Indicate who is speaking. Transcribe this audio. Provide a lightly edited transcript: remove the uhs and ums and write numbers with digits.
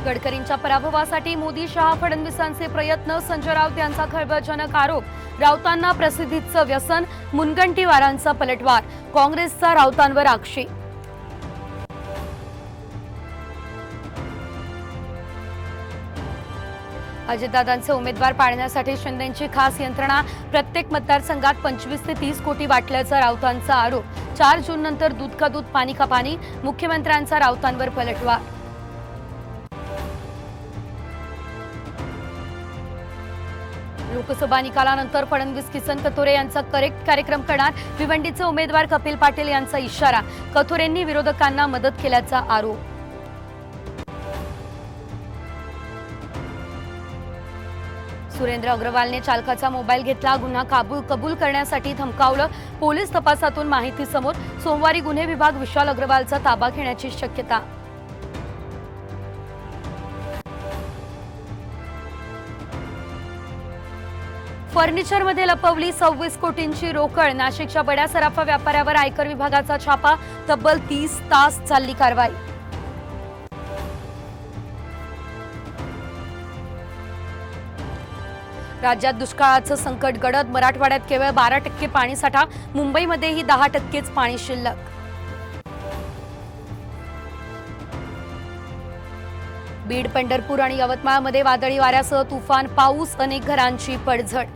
Speaker 1: गडकरींच्या पराभवासाठी मोदी शहा फडणवीसांचे प्रयत्न, संजय राऊत यांचा खळबळजनक आरोप. राऊतांना प्रसिद्धीचं व्यसन, मुनगंटीवारांचा पलटवार, काँग्रेसचा राऊतांवर आक्षेप. अजितदादांचे उमेदवार पाडण्यासाठी शिंदेंची खास यंत्रणा, प्रत्येक मतदारसंघात 25 ते 30 कोटी वाटल्याचा राऊतांचा आरोप. 4 जून नंतर दूध का दूध पाणी का पाणी, मुख्यमंत्र्यांचा राऊतांवर पलटवार. लोकसभा निकालानंतर फडणवीस किसन कथोरे यांचा करेक्ट कार्यक्रम करणार, भिवंडीचे उमेदवार कपिल पाटील यांचा इशारा. कथोरेंनी विरोधकांना मदत केल्याचा आरोप. सुरेंद्र अग्रवालने चालकाचा मोबाईल घेतला, गुन्हा कबूल करण्यासाठी धमकावलं. पोलीस तपासातून माहिती समोर, सोमवारी गुन्हे विभाग विशाल अग्रवालचा ताबा घेण्याची शक्यता. फर्निचरमध्ये लपवली 26 कोटींची रोकड, नाशिकच्या बड्या सराफा व्यापाऱ्यावर आयकर विभागाचा छापा, तब्बल 30 तास चालली कारवाई. राज्यात दुष्काळाचं संकट गडद, मराठवाड्यात केवळ 12% पाणीसाठा, मुंबईमध्येही 10%च पाणी शिल्लक. बीड, पंढरपूर आणि यवतमाळमध्ये वादळी वाऱ्यासह तुफान पाऊस, अनेक घरांची पडझड.